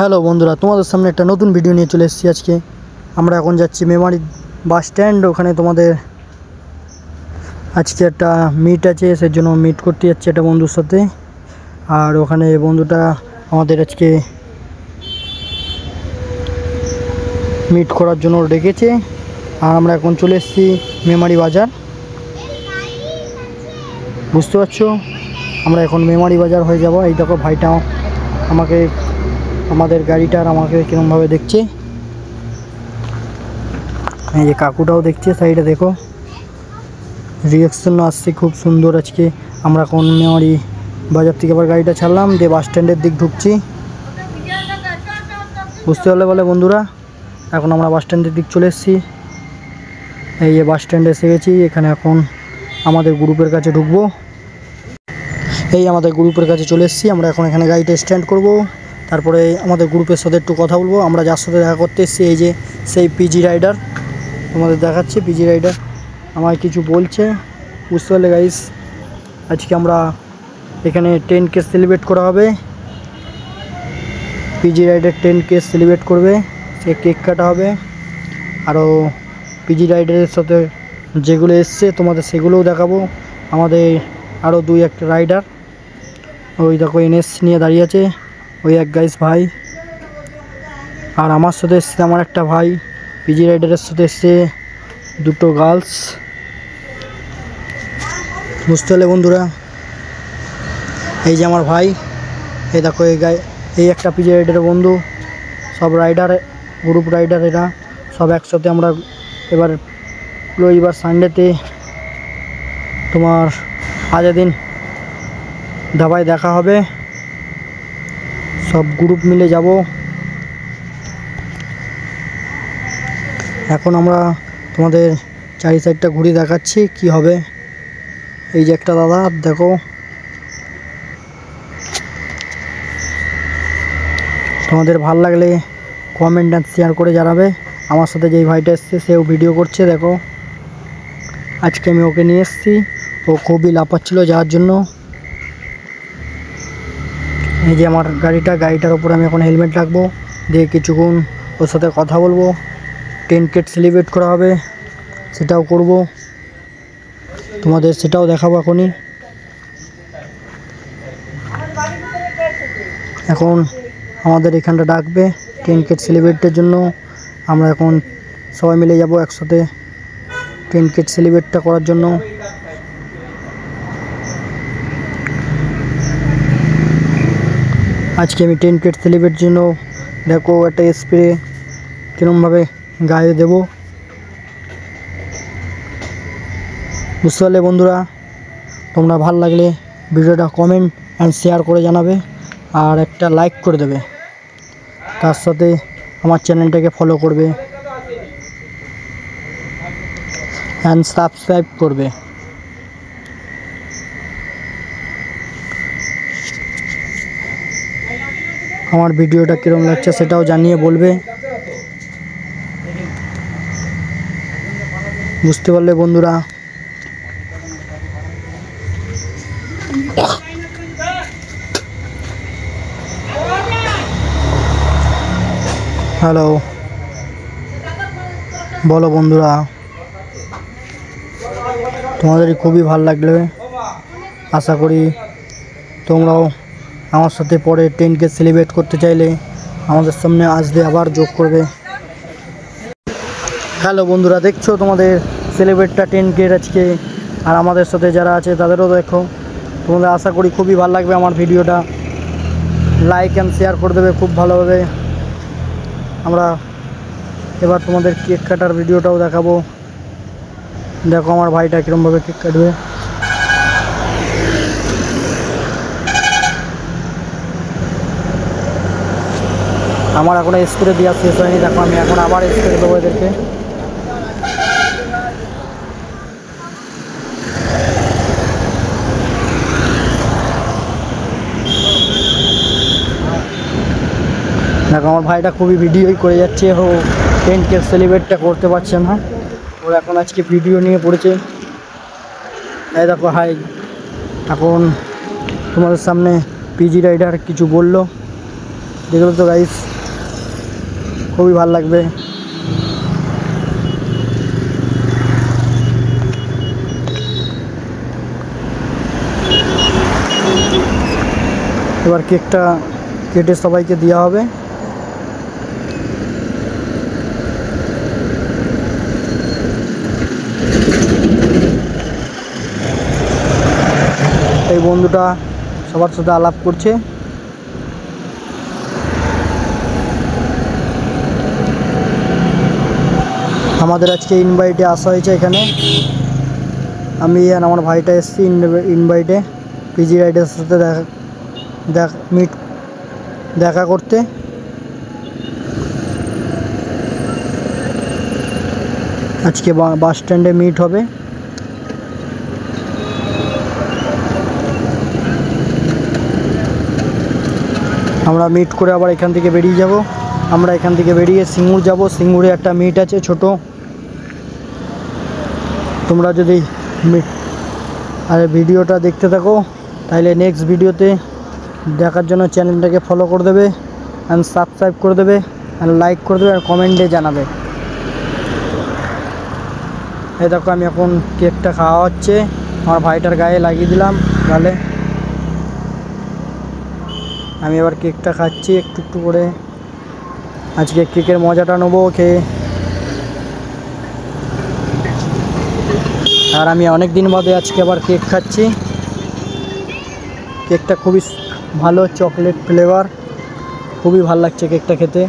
Hello বন্ধুরা, তোমাদের সামনে একটা নতুন ভিডিও নিয়ে চলে এসেছি। আজকে আমরা এখন যাচ্ছি মেমারি বাস স্ট্যান্ড। ওখানে তোমাদের আজকে একটা মিট আছে, সেই জন্য মিট করতে যাচ্ছি একটা বন্ধুর সাথে। আর ওখানে বন্ধুটা আমাদের আজকে মিট করার জন্য ডেকেছে। আর আমরা এখন চলে এসেছি মেমারি বাজার, বুঝতে পারছো। আমরা এখন মেমারি বাজার হয়ে যাব। এই দেখো ভাইটা আমাকে, আমাদের গাড়িটার আমাকে কীরকমভাবে দেখছে। এই যে কাকুটাও দেখছে সাইডে, দেখো রিয়াকশন আসছে খুব সুন্দর। আজকে আমরা এখন মেমারি বাজার থেকে আবার গাড়িটা ছাড়লাম, দিয়ে বাস স্ট্যান্ডের দিক ঢুকছি, বুঝতে পারলে বলে বন্ধুরা। এখন আমরা বাস স্ট্যান্ডের দিক চলে এসেছি। এই যে বাস স্ট্যান্ডে এসে গেছি। এখানে এখন আমাদের গ্রুপের কাছে ঢুকবো। এই আমাদের গ্রুপের কাছে চলে এসেছি। আমরা এখন এখানে গাড়িটা স্ট্যান্ড করব, তারপরে আমাদের গ্রুপের সাথে একটু কথা বলবো। আমরা যার সাথে দেখা করতে এসেছি, এই যে সেই পিজি রাইডার, তোমাদের দেখাচ্ছি। পিজি রাইডার আমায় কিছু বলছে, বুঝতে পারলে গাইস। আজকে আমরা এখানে 10K সেলিব্রেট করা হবে। পিজি রাইডার 10K সেলিব্রেট করবে, সে কেক কাটা হবে। আরও পিজি রাইডারের সাথে যেগুলো এসছে তোমাদের সেগুলোও দেখাবো। আমাদের আরও 2-1 রাইডার, ওই দেখো এনএস নিয়ে দাঁড়িয়ে আছে, ওই এক গাইস ভাই। আর আমার সাথে এসছে আমার একটা ভাই। পিজি রাইডারের সাথে এসছে 2টো গার্লস, বুঝতে হলে বন্ধুরা। এই যে আমার ভাই, এই দেখো এই একটা পিজি রাইডারের বন্ধু। সব রাইডার, গ্রুপ রাইডার এরা সব একসাথে। আমরা এবার রবিবার সানডেতে তোমার দিন ধাবায় দেখা হবে, সব গ্রুপ মিলে যাব। এখন আমরা তোমাদের চারি সাইডটা ঘুরে দেখাচ্ছি কি হবে। এই যে একটা দাদা, দেখো তোমাদের ভাল লাগলে কমেন্ট আর শেয়ার করে জানাবে। আমার সাথে যেই ভাইটা এসছে সেও ভিডিও করছে, দেখো আজকে আমি ওকে নিয়ে এসেছি। ও খুবই লাফাচ্ছিল যাওয়ার জন্য। এই যে আমার গাড়িটার ওপর আমি এখন হেলমেট রাখবো, দিয়ে কিছুক্ষণ ওর সাথে কথা বলবো। 10K সেলিব্রেট করা হবে, সেটাও করব, তোমাদের সেটাও দেখাবো এখনই। এখন আমাদের এখানটা ডাকবে 10K সেলিব্রেটের জন্য। আমরা এখন সবাই মিলে যাব একসাথে 10K সেলিব্রেটটা করার জন্য। আজকে আমি 10K সেলিব্রেটের জন্য দেখো একটা স্প্রে কীরকমভাবে গায়ে দেব, বুঝতে পারলে বন্ধুরা। তোমরা ভাল লাগলে ভিডিওটা কমেন্ট অ্যান্ড শেয়ার করে জানাবে, আর একটা লাইক করে দেবে। তার সাথে আমার চ্যানেলটাকে ফলো করবে অ্যান্ড সাবস্ক্রাইব করবে। আমার ভিডিওটা কীরকম লাগছে সেটাও জানিয়ে বলবে, বুঝতে পারলে বন্ধুরা। হ্যালো, বলো বন্ধুরা, তোমাদের খুবই ভালো লাগবে। আশা করি তোমরাও আমার সাথে পরে 10K সেলিব্রেট করতে চাইলে আমাদের সামনে আসলে আবার যোগ করবে। হ্যালো বন্ধুরা, দেখছো তোমাদের সেলিব্রেটটা 10K আজকে। আর আমাদের সাথে যারা আছে তাদেরও দেখো। তোমাদের আশা করি খুবই ভালো লাগবে আমার ভিডিওটা। লাইক অ্যান্ড শেয়ার করে দেবে খুব ভালোভাবে। আমরা এবার তোমাদের কেক কাটার ভিডিওটাও দেখাবো। দেখো আমার ভাইটা কীরকমভাবে কেক কাটবে। আমার এখন স্প্রে দেওয়া শেষ হয়নি, দেখো আমি এখন আবার স্প্রে দেবো এদেরকে। দেখো আমার ভাইটা খুবই ভিডিওই করে যাচ্ছে, ও 10K সেলিব্রেটটা করতে পারছে না। ওর এখন আজকে ভিডিও নিয়ে পড়েছে। এই দেখো হাই, এখন তোমাদের সামনে পিজি রাইডার কিছু বললো। দেখলো তো গাইস, খুবই ভালো লাগবে। এবার কেকটা কেটে সবাইকে দেওয়া হবে। এই বন্ধুটা সবার সাথে আলাপ করছে। আমাদের আজকে ইনভাইটে আসা হয়েছে এখানে, আমি আর আমার ভাইটা এসেছি ইনভাইটে পিজি রাইডের সাথে দেখা করতে। আজকে বাস স্ট্যান্ডে মিট হবে। আমরা মিট করে আবার এখান থেকে বেরিয়ে যাব। আমরা এখান থেকে বেরিয়ে সিঙ্গুর যাব। সিঙ্গুরে একটা মিট আছে ছোট। তোমরা যদি ভিডিওটা দেখতে থাকো তাহলে নেক্সট ভিডিওতে দেখার জন্য চ্যানেলটাকে ফলো করে দেবে, অ্যান্ড সাবস্ক্রাইব করে দেবে, অ্যান্ড লাইক করে দেবে, আর কমেন্টে জানাবে। এই দেখো আমি এখন কেকটা খাওয়া হচ্ছে, আমার ভাইটার গায়ে লাগিয়ে দিলাম গালে। আমি এবার কেকটা খাচ্ছি একটু একটু করে। আজকে কেকের মজাটা নেবো খেয়ে। আর আমি অনেক দিন বাদে আজকে আবার কেক খাচ্ছি। কেকটা খুবই ভালো, চকলেট ফ্লেভার, খুবই ভালো লাগছে কেকটা খেতে।